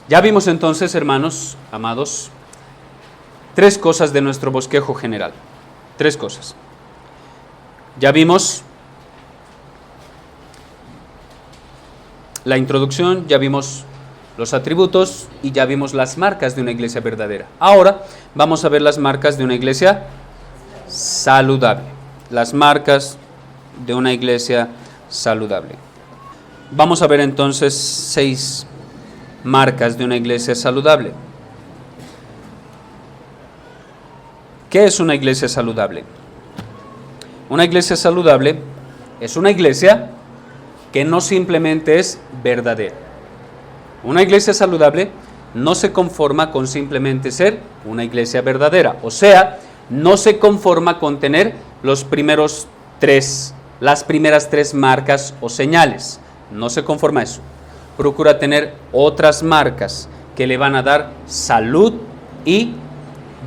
Ya vimos entonces, hermanos, amados, tres cosas de nuestro bosquejo general. Tres cosas. Ya vimos la introducción, ya vimos los atributos y ya vimos las marcas de una iglesia verdadera. Ahora vamos a ver las marcas de una iglesia saludable. Las marcas de una iglesia saludable. Vamos a ver entonces 6 marcas de una iglesia saludable. ¿Qué es una iglesia saludable? Una iglesia saludable es una iglesia que no simplemente es verdadera. Una iglesia saludable no se conforma con simplemente ser una iglesia verdadera. O sea, no se conforma con tener las primeras 3 marcas o señales. No se conforma a eso. Procura tener otras marcas que le van a dar salud y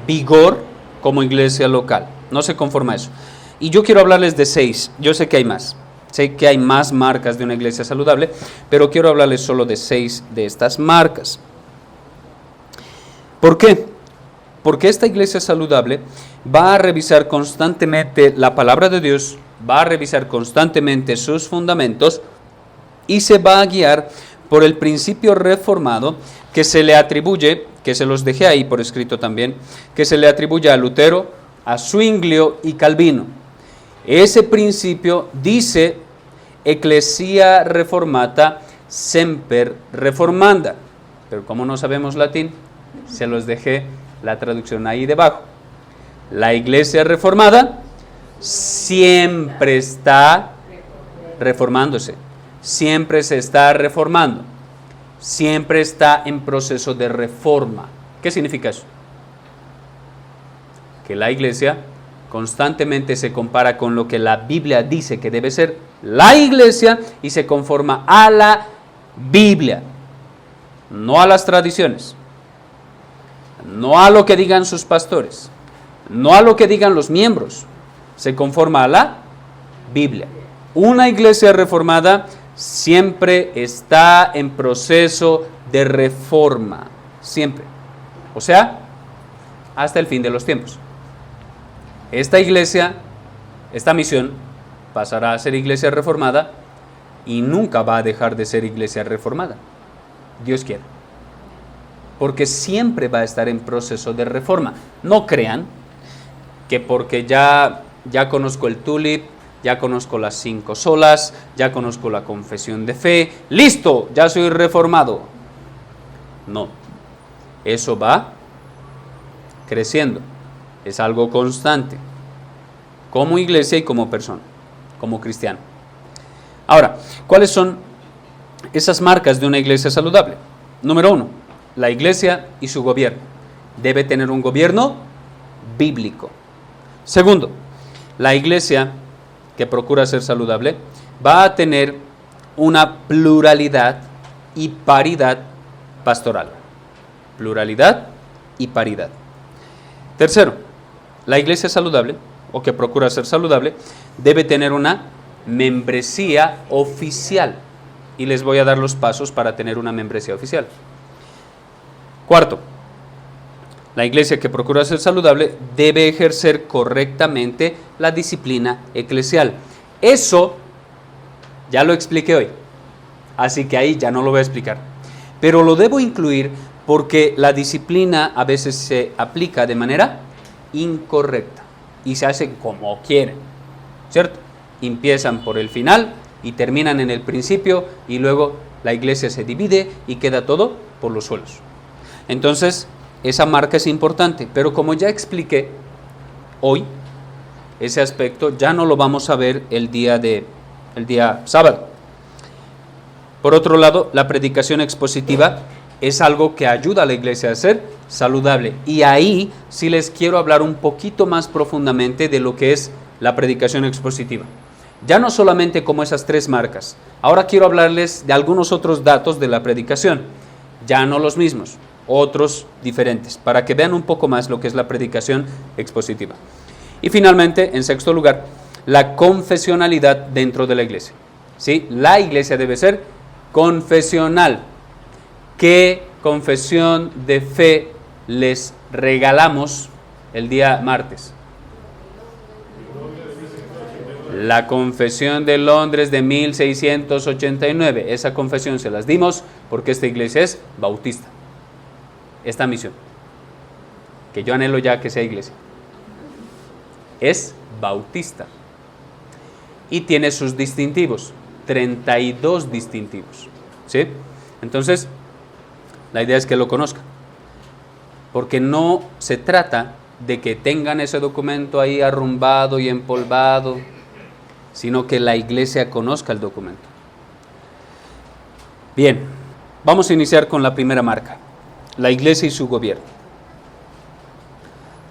vigor como iglesia local. No se conforma a eso. Y yo quiero hablarles de 6. Yo sé que hay más. Sé que hay más marcas de una iglesia saludable, pero quiero hablarles solo de 6 de estas marcas. ¿Por qué? Porque esta iglesia saludable va a revisar constantemente la palabra de Dios, va a revisar constantemente sus fundamentos y se va a guiar por el principio reformado que se le atribuye, que se los dejé ahí por escrito también, que se le atribuye a Lutero, a Zwinglio y Calvino. Ese principio dice Ecclesia Reformata Semper Reformanda, pero como no sabemos latín, se los dejé la traducción ahí debajo. La iglesia reformada siempre está reformándose, siempre se está reformando, siempre está en proceso de reforma. ¿Qué significa eso? Que la iglesia constantemente se compara con lo que la Biblia dice que debe ser la iglesia y se conforma a la Biblia, no a las tradiciones, no a lo que digan sus pastores, no a lo que digan los miembros, se conforma a la Biblia. Una iglesia reformada siempre está en proceso de reforma, siempre. O sea, hasta el fin de los tiempos. Esta iglesia, esta misión, pasará a ser iglesia reformada y nunca va a dejar de ser iglesia reformada. Dios quiere. Porque siempre va a estar en proceso de reforma. No crean que porque ya conozco el tulip, ya conozco las 5 solas, ya conozco la confesión de fe, ¡listo! Ya soy reformado. No, eso va creciendo, es algo constante, como iglesia y como persona, como cristiano. Ahora, ¿cuáles son esas marcas de una iglesia saludable? Número 1, la iglesia y su gobierno. Debe tener un gobierno bíblico. Segundo, la iglesia que procura ser saludable va a tener una pluralidad y paridad pastoral. Pluralidad y paridad. Tercero, la iglesia saludable, o que procura ser saludable, debe tener una membresía oficial. Y les voy a dar los pasos para tener una membresía oficial. Cuarto, la iglesia que procura ser saludable debe ejercer correctamente la disciplina eclesial. Eso ya lo expliqué hoy, así que ahí ya no lo voy a explicar. Pero lo debo incluir porque la disciplina a veces se aplica de manera incorrecta y se hace como quieren, ¿cierto? Empiezan por el final y terminan en el principio y luego la iglesia se divide y queda todo por los suelos. Entonces, esa marca es importante, pero como ya expliqué hoy, ese aspecto ya no lo vamos a ver el día sábado. Por otro lado, la predicación expositiva es algo que ayuda a la iglesia a ser saludable. Y ahí sí les quiero hablar un poquito más profundamente de lo que es la predicación expositiva. Ya no solamente como esas 3 marcas. Ahora quiero hablarles de algunos otros datos de la predicación. Ya no los mismos, otros diferentes, para que vean un poco más lo que es la predicación expositiva. Y finalmente, en sexto lugar, la confesionalidad dentro de la iglesia. ¿Sí? La iglesia debe ser confesional. ¿Qué confesión de fe les regalamos el día martes? La Confesión de Londres de 1689. Esa confesión se las dimos porque esta iglesia es bautista. Esta misión, que yo anhelo ya que sea iglesia, es bautista. Y tiene sus distintivos, 32 distintivos. ¿Sí? Entonces, la idea es que lo conozcan. Porque no se trata de que tengan ese documento ahí arrumbado y empolvado, sino que la iglesia conozca el documento. Bien, vamos a iniciar con la primera marca, la iglesia y su gobierno.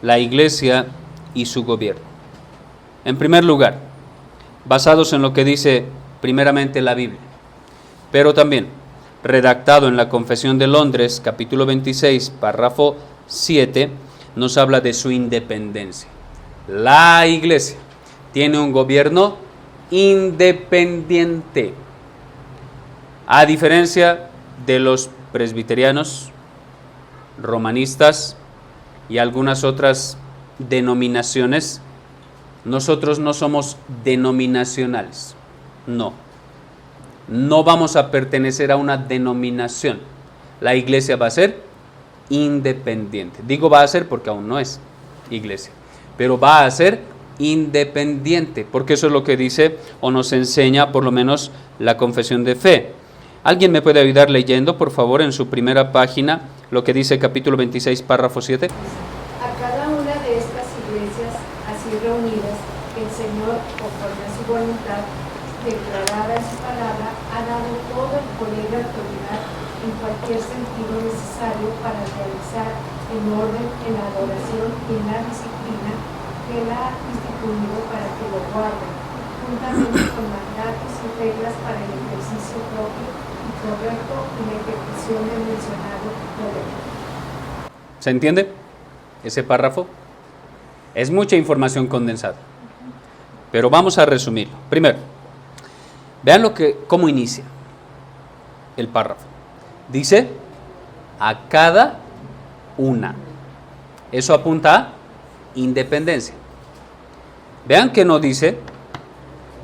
La iglesia y su gobierno. En primer lugar, basados en lo que dice primeramente la Biblia, pero también redactado en la Confesión de Londres, capítulo 26, párrafo 7, nos habla de su independencia. La iglesia tiene un gobierno independiente, a diferencia de los presbiterianos, romanistas y algunas otras denominaciones. Nosotros no somos denominacionales, no vamos a pertenecer a una denominación. La iglesia va a ser independiente. Digo va a ser porque aún no es iglesia, pero va a ser independiente, porque eso es lo que dice o nos enseña por lo menos la confesión de fe. ¿Alguien me puede ayudar leyendo, por favor, en su primera página, lo que dice capítulo 26, párrafo 7? A cada una de estas iglesias así reunidas, el Señor, conforme a su voluntad, declarada en su palabra, ha dado todo el poder y autoridad en cualquier sentido necesario para realizar en orden, en la adoración y en la disciplina que Él ha instituido para que lo guarden, juntamente con mandatos y reglas para el ejercicio propio y correcto y la ejecución del mencionado poder. ¿Se entiende ese párrafo? Es mucha información condensada, pero vamos a resumirlo. Primero, vean cómo inicia el párrafo. Dice, a cada una. Eso apunta a independencia. Vean que no dice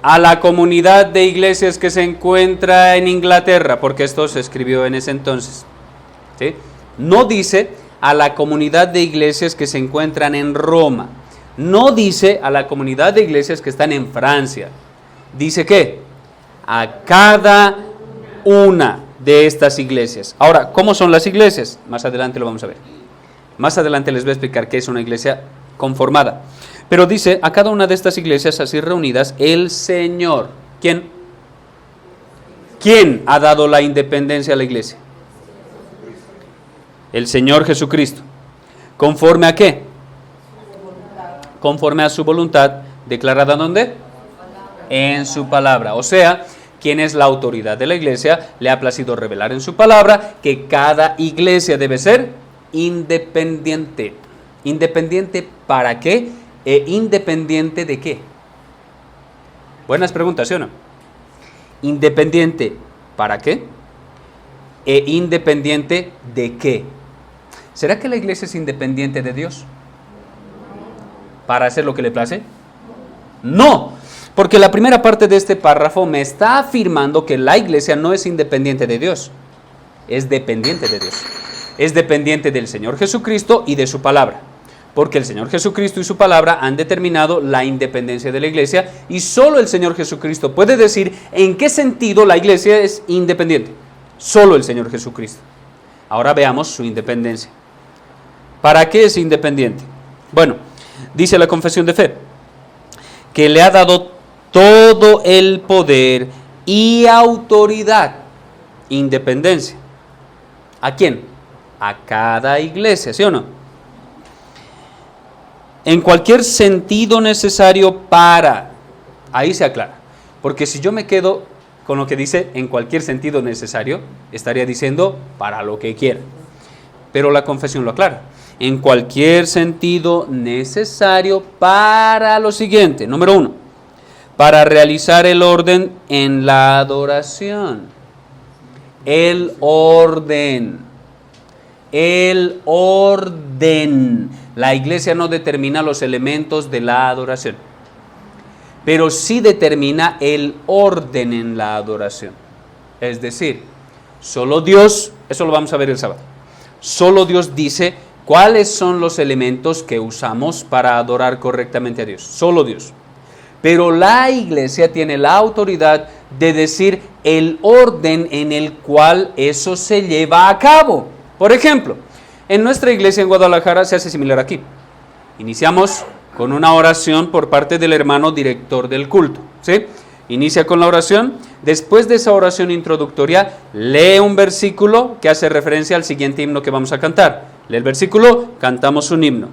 a la comunidad de iglesias que se encuentra en Inglaterra, porque esto se escribió en ese entonces. ¿Sí? No dice a la comunidad de iglesias que se encuentran en Roma. No dice a la comunidad de iglesias que están en Francia. Dice que a cada una de estas iglesias. Ahora, ¿cómo son las iglesias? Más adelante lo vamos a ver. Más adelante les voy a explicar qué es una iglesia conformada. Pero dice, a cada una de estas iglesias así reunidas, el Señor. ¿Quién? ¿Quién ha dado la independencia a la iglesia? El Señor Jesucristo. ¿Conforme a qué? Conforme a su voluntad, declarada ¿dónde? En su palabra. O sea, ¿quién es la autoridad de la iglesia? Le ha placido revelar en su palabra que cada iglesia debe ser independiente. ¿Independiente para qué? ¿Independiente de qué? Buenas preguntas, ¿sí o no? ¿Independiente para qué? ¿Independiente de qué? ¿Será que la iglesia es independiente de Dios? ¿Para hacer lo que le place? No, porque la primera parte de este párrafo me está afirmando que la iglesia no es independiente de Dios, es dependiente de Dios. Es dependiente del Señor Jesucristo y de su palabra, porque el Señor Jesucristo y su palabra han determinado la independencia de la iglesia y solo el Señor Jesucristo puede decir en qué sentido la iglesia es independiente. Solo el Señor Jesucristo. Ahora veamos su independencia. ¿Para qué es independiente? Bueno, dice la confesión de fe que le ha dado todo el poder y autoridad. Independencia. ¿A quién? A cada iglesia, ¿sí o no? En cualquier sentido necesario para. Ahí se aclara. Porque si yo me quedo con lo que dice en cualquier sentido necesario, estaría diciendo para lo que quiera. Pero la confesión lo aclara. En cualquier sentido necesario para lo siguiente. Número 1. Para realizar el orden en la adoración. El orden. el orden. La iglesia no determina los elementos de la adoración, pero sí determina el orden en la adoración. Es decir, solo Dios, eso lo vamos a ver el sábado, solo Dios dice cuáles son los elementos que usamos para adorar correctamente a Dios. Solo Dios. Pero la iglesia tiene la autoridad de decir el orden en el cual eso se lleva a cabo. Por ejemplo, en nuestra iglesia en Guadalajara se hace similar aquí. Iniciamos con una oración por parte del hermano director del culto, ¿sí? Inicia con la oración. Después de esa oración introductoria, lee un versículo que hace referencia al siguiente himno que vamos a cantar. Lee el versículo, cantamos un himno.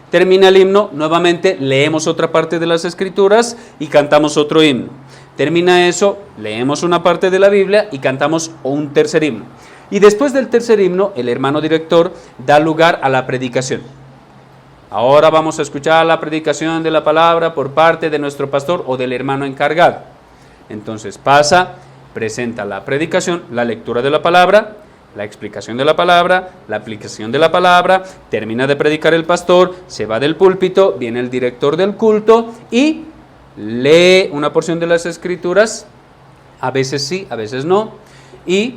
Termina el himno, nuevamente leemos otra parte de las Escrituras y cantamos otro himno. Termina eso, leemos una parte de la Biblia y cantamos un tercer himno. Y después del tercer himno, el hermano director da lugar a la predicación. Ahora vamos a escuchar la predicación de la palabra por parte de nuestro pastor o del hermano encargado. Entonces pasa, presenta la predicación, la lectura de la palabra, la explicación de la palabra, la aplicación de la palabra, termina de predicar el pastor, se va del púlpito, viene el director del culto y lee una porción de las Escrituras, a veces sí, a veces no, y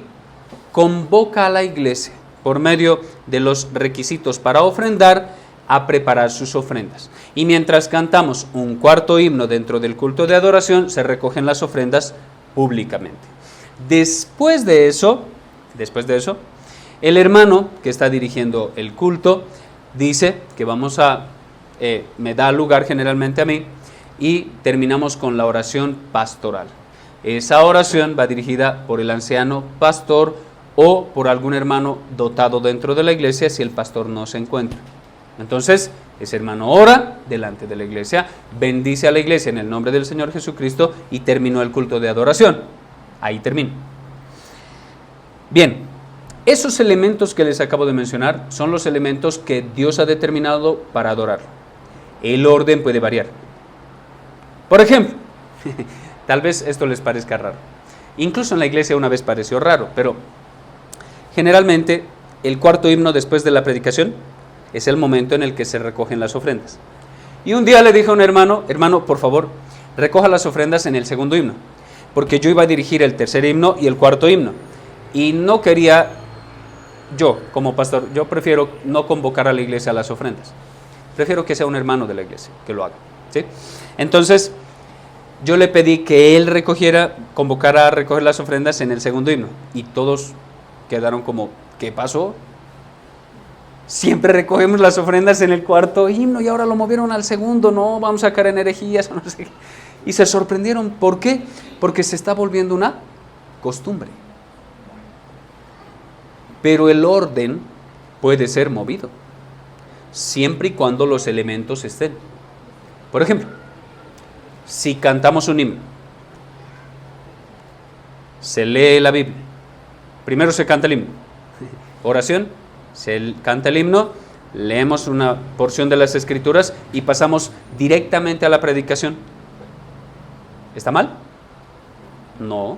convoca a la iglesia por medio de los requisitos para ofrendar a preparar sus ofrendas. Y mientras cantamos un cuarto himno dentro del culto de adoración, se recogen las ofrendas públicamente. Después de eso, el hermano que está dirigiendo el culto dice que me da lugar generalmente a mí y terminamos con la oración pastoral. Esa oración va dirigida por el anciano pastor o por algún hermano dotado dentro de la iglesia si el pastor no se encuentra. Entonces, ese hermano ora delante de la iglesia, bendice a la iglesia en el nombre del Señor Jesucristo y terminó el culto de adoración. Ahí termina. Bien, esos elementos que les acabo de mencionar son los elementos que Dios ha determinado para adorar. El orden puede variar. Por ejemplo, tal vez esto les parezca raro. Incluso en la iglesia una vez pareció raro, pero generalmente el cuarto himno después de la predicación es el momento en el que se recogen las ofrendas. Y un día le dije a un hermano, por favor, recoja las ofrendas en el segundo himno, porque yo iba a dirigir el tercer himno y el cuarto himno. Y no quería, yo como pastor, yo prefiero no convocar a la iglesia a las ofrendas. Prefiero que sea un hermano de la iglesia que lo haga, ¿sí? Entonces, yo le pedí que él convocara a recoger las ofrendas en el segundo himno. Y todos quedaron como, ¿qué pasó? Siempre recogemos las ofrendas en el cuarto himno y ahora lo movieron al segundo. No, vamos a caer en herejías o no sé qué. Y se sorprendieron. ¿Por qué? Porque se está volviendo una costumbre. Pero el orden puede ser movido, siempre y cuando los elementos estén. Por ejemplo, si cantamos un himno, se lee la Biblia, primero se canta el himno, oración, se canta el himno, leemos una porción de las Escrituras y pasamos directamente a la predicación. ¿Está mal? No.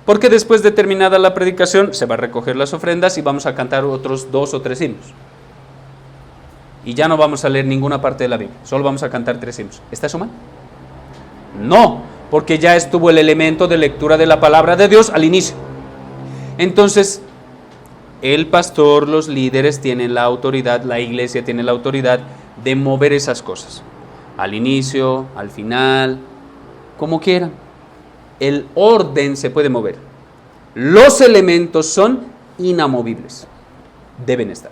Porque después de terminada la predicación se va a recoger las ofrendas y vamos a cantar otros 2 o 3 himnos. Y ya no vamos a leer ninguna parte de la Biblia, solo vamos a cantar 3 himnos. ¿Está eso mal? No, porque ya estuvo el elemento de lectura de la palabra de Dios al inicio. Entonces, el pastor, los líderes tienen la autoridad, la iglesia tiene la autoridad de mover esas cosas. Al inicio, al final, como quieran. El orden se puede mover. Los elementos son inamovibles. Deben estar.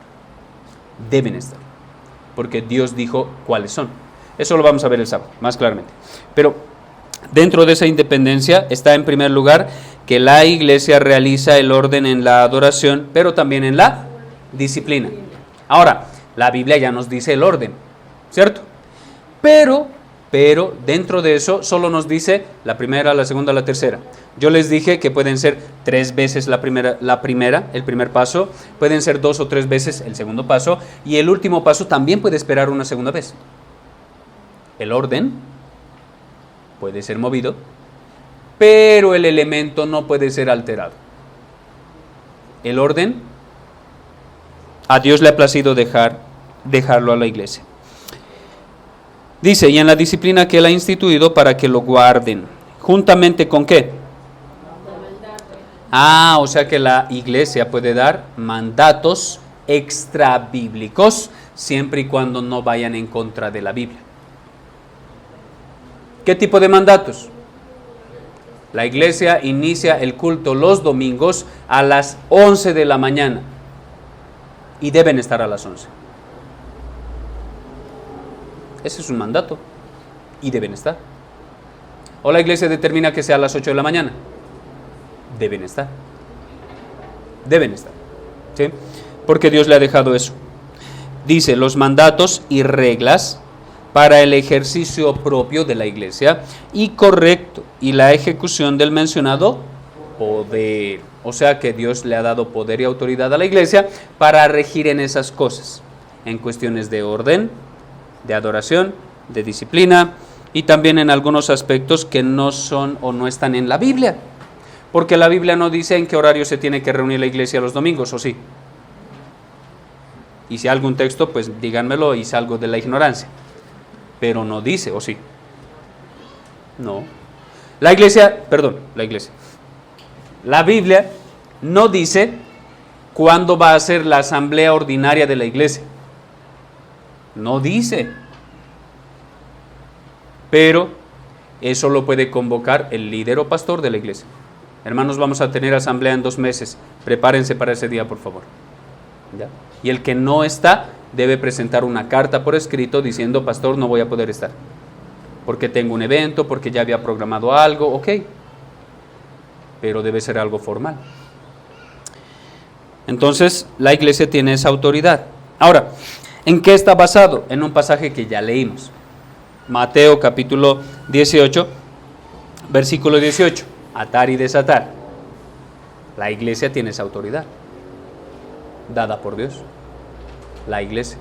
Porque Dios dijo cuáles son. Eso lo vamos a ver el sábado, más claramente. Pero dentro de esa independencia está en primer lugar que la iglesia realiza el orden en la adoración, pero también en la disciplina. Ahora, la Biblia ya nos dice el orden, ¿cierto? Pero dentro de eso solo nos dice la primera, la segunda, la tercera. Yo les dije que pueden ser 3 veces el primer paso, pueden ser 2 o 3 veces el segundo paso, y el último paso también puede esperar una segunda vez. El orden puede ser movido, pero el elemento no puede ser alterado. El orden a Dios le ha placido dejarlo a la iglesia. Dice, y en la disciplina que Él ha instituido para que lo guarden. ¿Juntamente con qué? O sea que la iglesia puede dar mandatos extrabíblicos siempre y cuando no vayan en contra de la Biblia. ¿Qué tipo de mandatos? La iglesia inicia el culto los domingos a las 11 de la mañana y deben estar a las 11. Ese es un mandato y deben estar. O la iglesia determina que sea a las 8 de la mañana. Deben estar. Deben estar. ¿Sí? Porque Dios le ha dejado eso. Dice, los mandatos y reglas para el ejercicio propio de la iglesia y correcto y la ejecución del mencionado poder. O sea que Dios le ha dado poder y autoridad a la iglesia para regir en esas cosas, en cuestiones de orden, de adoración, de disciplina y también en algunos aspectos que no son o no están en la Biblia. Porque la Biblia no dice en qué horario se tiene que reunir la iglesia los domingos, ¿o sí? Y si hay algún texto, pues díganmelo y salgo de la ignorancia. Pero no dice, ¿o sí? No. La Biblia no dice cuándo va a ser la asamblea ordinaria de la iglesia. No dice. Pero eso lo puede convocar el líder o pastor de la iglesia. Hermanos, vamos a tener asamblea en 2 meses. Prepárense para ese día, por favor. ¿Ya? Y el que no está debe presentar una carta por escrito diciendo, pastor, no voy a poder estar. Porque tengo un evento, porque ya había programado algo, ok. Pero debe ser algo formal. Entonces, la iglesia tiene esa autoridad. Ahora, ¿en qué está basado? En un pasaje que ya leímos. Mateo capítulo 18, versículo 18. Atar y desatar. La iglesia tiene esa autoridad, dada por Dios. La iglesia.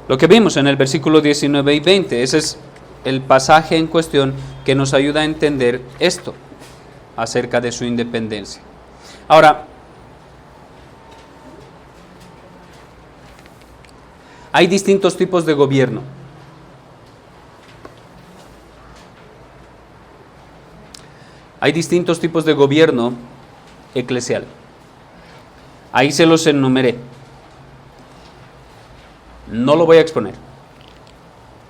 Lo que vimos en el versículo 19 y 20, ese es el pasaje en cuestión que nos ayuda a entender esto acerca de su independencia. Ahora, hay distintos tipos de gobierno. Hay distintos tipos de gobierno eclesial. Ahí se los enumeré. No lo voy a exponer,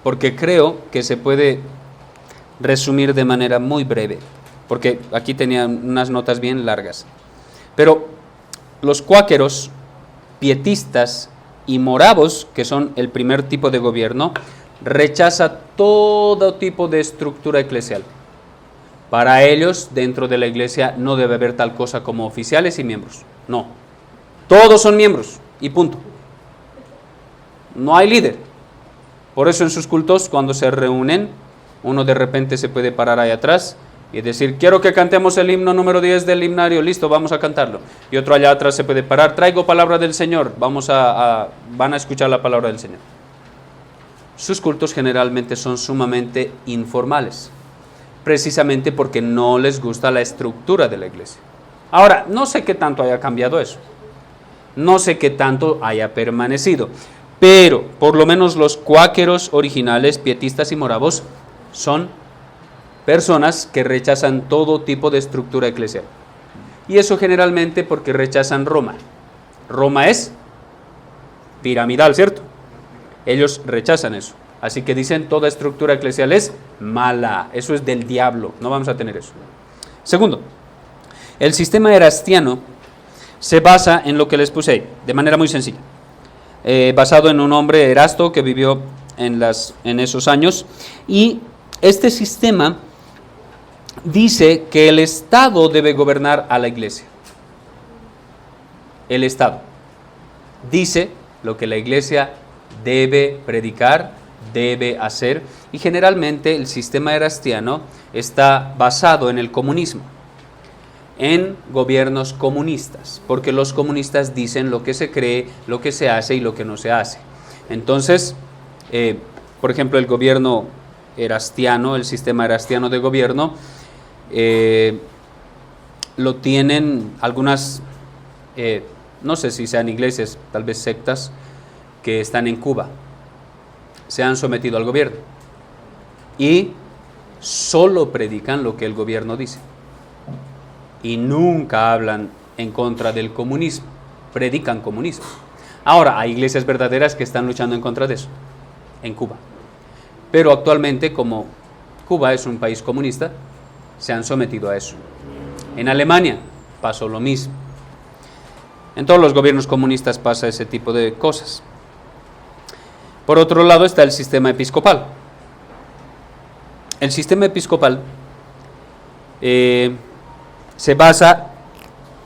porque creo que se puede resumir de manera muy breve, porque aquí tenía unas notas bien largas. Pero los cuáqueros, pietistas y moravos, que son el primer tipo de gobierno, rechaza todo tipo de estructura eclesial. Para ellos, dentro de la iglesia no debe haber tal cosa como oficiales y miembros. No. Todos son miembros y punto. No hay líder. Por eso en sus cultos, cuando se reúnen, uno de repente se puede parar ahí atrás y decir, quiero que cantemos el himno número 10 del himnario, listo, vamos a cantarlo. Y otro allá atrás se puede parar, traigo palabra del Señor, van a escuchar la palabra del Señor. Sus cultos generalmente son sumamente informales, precisamente porque no les gusta la estructura de la iglesia. Ahora, no sé qué tanto haya cambiado eso, no sé qué tanto haya permanecido, pero por lo menos los cuáqueros originales, pietistas y moravos, son personas que rechazan todo tipo de estructura eclesial. Y eso generalmente porque rechazan Roma. Roma es piramidal, ¿cierto? Ellos rechazan eso. Así que dicen, toda estructura eclesial es mala, eso es del diablo, no vamos a tener eso. Segundo, el sistema erastiano se basa en lo que les puse ahí, de manera muy sencilla. Basado en un hombre, Erasto, que vivió en esos años, y este sistema dice que el Estado debe gobernar a la iglesia. El Estado dice lo que la iglesia debe predicar, debe hacer, y generalmente el sistema erastiano está basado en el comunismo, en gobiernos comunistas, porque los comunistas dicen lo que se cree, lo que se hace y lo que no se hace. Entonces, por ejemplo, el gobierno erastiano, el sistema erastiano de gobierno, lo tienen algunas no sé si sean iglesias, tal vez sectas, que están en Cuba, se han sometido al gobierno y solo predican lo que el gobierno dice y nunca hablan en contra del comunismo, predican comunismo. Ahora, hay iglesias verdaderas que están luchando en contra de eso, en Cuba. Pero actualmente, como Cuba es un país comunista, se han sometido a eso. En Alemania pasó lo mismo. En todos los gobiernos comunistas pasa ese tipo de cosas. Por otro lado está el sistema episcopal. El sistema episcopal se basa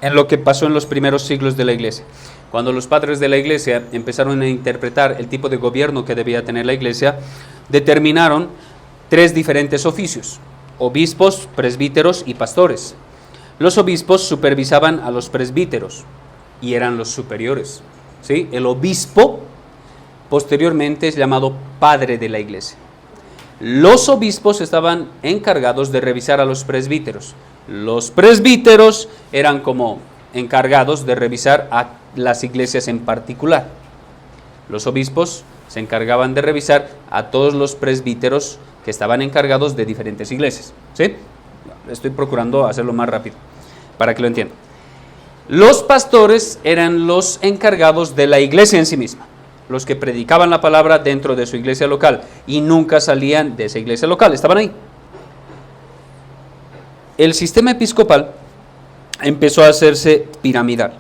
en lo que pasó en los primeros siglos de la iglesia. Cuando los padres de la iglesia empezaron a interpretar el tipo de gobierno que debía tener la iglesia, determinaron 3 diferentes oficios: obispos, presbíteros y pastores. Los obispos supervisaban a los presbíteros y eran los superiores, ¿sí? El obispo posteriormente es llamado padre de la iglesia. Los obispos estaban encargados de revisar a los presbíteros. Los presbíteros eran como encargados de revisar a las iglesias en particular. Los obispos se encargaban de revisar a todos los presbíteros que estaban encargados de diferentes iglesias, ¿sí? Estoy procurando hacerlo más rápido para que lo entiendan. Los pastores eran los encargados de la iglesia en sí misma, los que predicaban la palabra dentro de su iglesia local y nunca salían de esa iglesia local, estaban ahí. El sistema episcopal empezó a hacerse piramidal,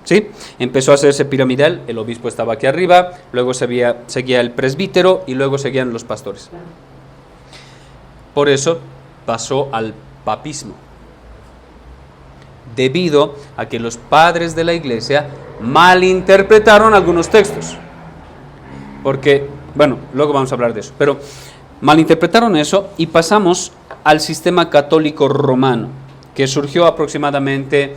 ¿sí? Empezó a hacerse piramidal, el obispo estaba aquí arriba, luego seguía el presbítero y luego seguían los pastores. Por eso pasó al papismo, debido a que los padres de la iglesia malinterpretaron algunos textos. Porque, bueno, luego vamos a hablar de eso, pero malinterpretaron eso y pasamos al sistema católico romano, que surgió aproximadamente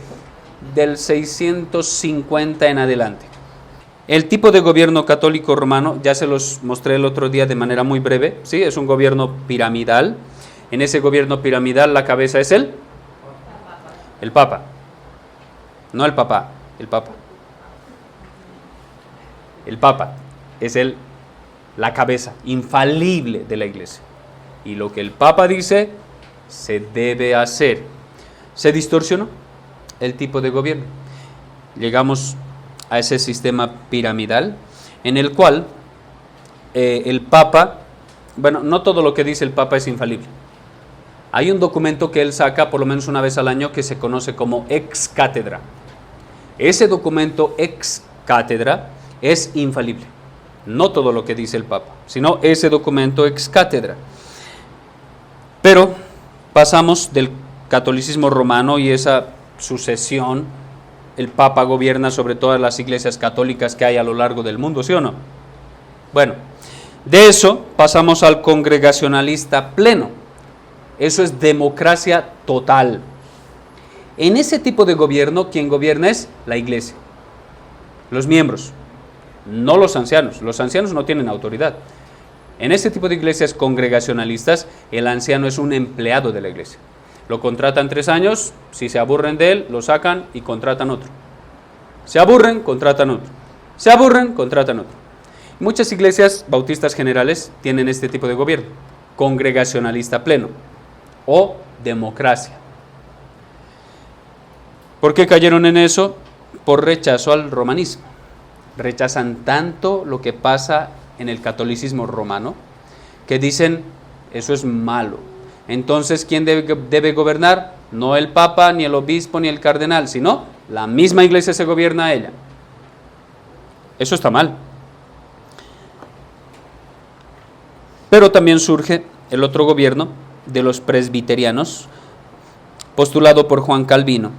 del 650 en adelante. El tipo de gobierno católico romano, ya se los mostré el otro día de manera muy breve, ¿sí? Es un gobierno piramidal. En ese gobierno piramidal la cabeza es el Papa. No el papá, el Papa. El Papa es la cabeza infalible de la iglesia. Y lo que el Papa dice, se debe hacer. Se distorsionó el tipo de gobierno. Llegamos a ese sistema piramidal en el cual el Papa, bueno, no todo lo que dice el Papa es infalible. Hay un documento que él saca por lo menos una vez al año que se conoce como ex cátedra. Ese documento ex cátedra es infalible. No todo lo que dice el Papa, sino ese documento ex cátedra. Pero pasamos del catolicismo romano y esa sucesión, el Papa gobierna sobre todas las iglesias católicas que hay a lo largo del mundo, ¿sí o no? Bueno, de eso pasamos al congregacionalista pleno. Eso es democracia total. En ese tipo de gobierno, quien gobierna es la iglesia, los miembros, no los ancianos. Los ancianos no tienen autoridad. En este tipo de iglesias congregacionalistas, el anciano es un empleado de la iglesia. Lo contratan 3 años, si se aburren de él, lo sacan y contratan otro. Se aburren, contratan otro. Se aburren, contratan otro. Muchas iglesias bautistas generales tienen este tipo de gobierno, congregacionalista pleno o democracia. ¿Por qué cayeron en eso? Por rechazo al romanismo. Rechazan tanto lo que pasa en el catolicismo romano que dicen, eso es malo. Entonces, ¿quién debe gobernar? No el Papa, ni el obispo, ni el cardenal, sino la misma iglesia se gobierna a ella. Eso está mal. Pero también surge el otro gobierno de los presbiterianos, postulado por Juan Calvino.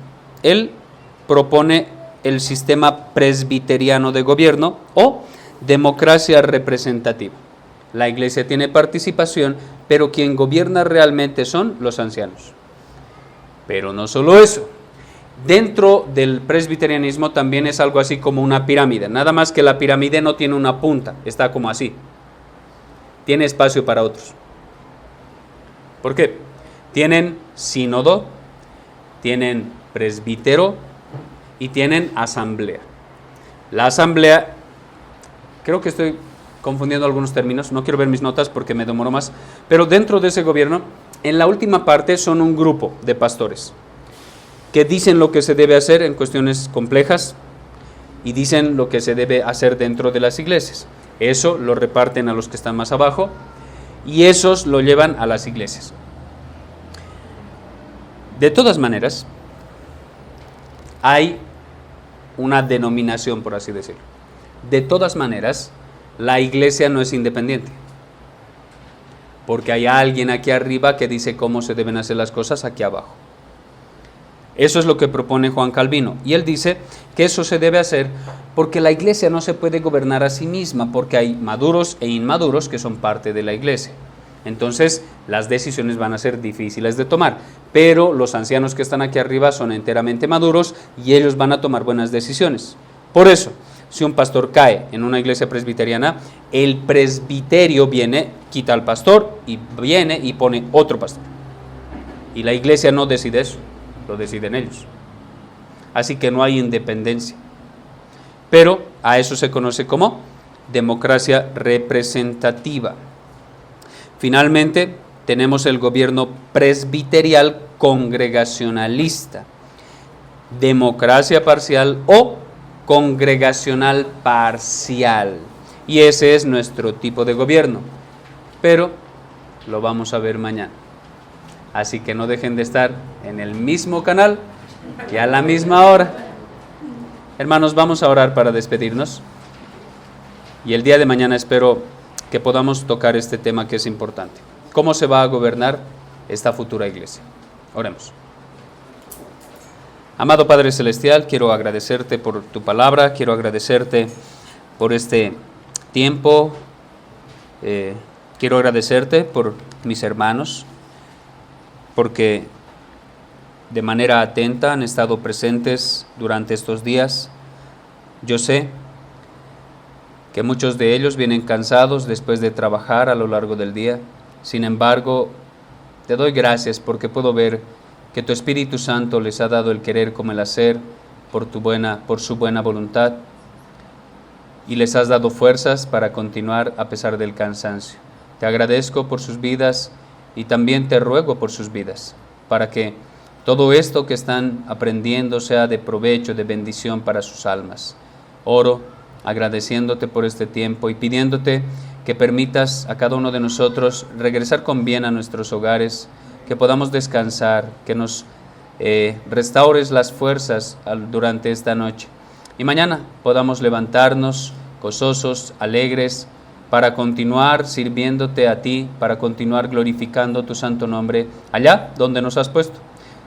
Él propone el sistema presbiteriano de gobierno o democracia representativa. La iglesia tiene participación, pero quien gobierna realmente son los ancianos. Pero no solo eso. Dentro del presbiterianismo también es algo así como una pirámide, nada más que la pirámide no tiene una punta, está como así. Tiene espacio para otros. ¿Por qué? Tienen sínodo, tienen presbítero y tienen asamblea. La asamblea, creo que estoy confundiendo algunos términos, no quiero ver mis notas porque me demoro más, pero dentro de ese gobierno, en la última parte son un grupo de pastores que dicen lo que se debe hacer en cuestiones complejas y dicen lo que se debe hacer dentro de las iglesias. Eso lo reparten a los que están más abajo y esos lo llevan a las iglesias. De todas maneras, hay una denominación, por así decirlo. De todas maneras, la iglesia no es independiente, porque hay alguien aquí arriba que dice cómo se deben hacer las cosas aquí abajo. Eso es lo que propone Juan Calvino, y él dice que eso se debe hacer porque la iglesia no se puede gobernar a sí misma, porque hay maduros e inmaduros que son parte de la iglesia. Entonces, las decisiones van a ser difíciles de tomar, pero los ancianos que están aquí arriba son enteramente maduros y ellos van a tomar buenas decisiones. Por eso, si un pastor cae en una iglesia presbiteriana, el presbiterio viene, quita al pastor y viene y pone otro pastor. Y la iglesia no decide eso, lo deciden ellos. Así que no hay independencia. Pero a eso se conoce como democracia representativa. Finalmente, tenemos el gobierno presbiterial congregacionalista, democracia parcial o congregacional parcial. Y ese es nuestro tipo de gobierno. Pero lo vamos a ver mañana. Así que no dejen de estar en el mismo canal y a la misma hora. Hermanos, vamos a orar para despedirnos. Y el día de mañana espero que podamos tocar este tema que es importante. ¿Cómo se va a gobernar esta futura iglesia? Oremos. Amado Padre Celestial, quiero agradecerte por tu palabra, quiero agradecerte por este tiempo, quiero agradecerte por mis hermanos, porque de manera atenta han estado presentes durante estos días. Yo sé que muchos de ellos vienen cansados después de trabajar a lo largo del día. Sin embargo, te doy gracias porque puedo ver que tu Espíritu Santo les ha dado el querer como el hacer por su buena voluntad, y les has dado fuerzas para continuar a pesar del cansancio. Te agradezco por sus vidas y también te ruego por sus vidas, para que todo esto que están aprendiendo sea de provecho, de bendición para sus almas. Oro agradeciéndote por este tiempo y pidiéndote que permitas a cada uno de nosotros regresar con bien a nuestros hogares, que podamos descansar, que nos restaures las fuerzas durante esta noche. Y mañana podamos levantarnos gozosos, alegres, para continuar sirviéndote a ti, para continuar glorificando tu santo nombre allá donde nos has puesto,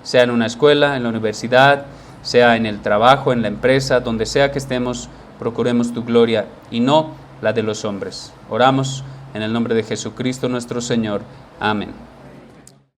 sea en una escuela, en la universidad, sea en el trabajo, en la empresa, donde sea que estemos. Procuremos tu gloria y no la de los hombres. Oramos en el nombre de Jesucristo nuestro Señor. Amén.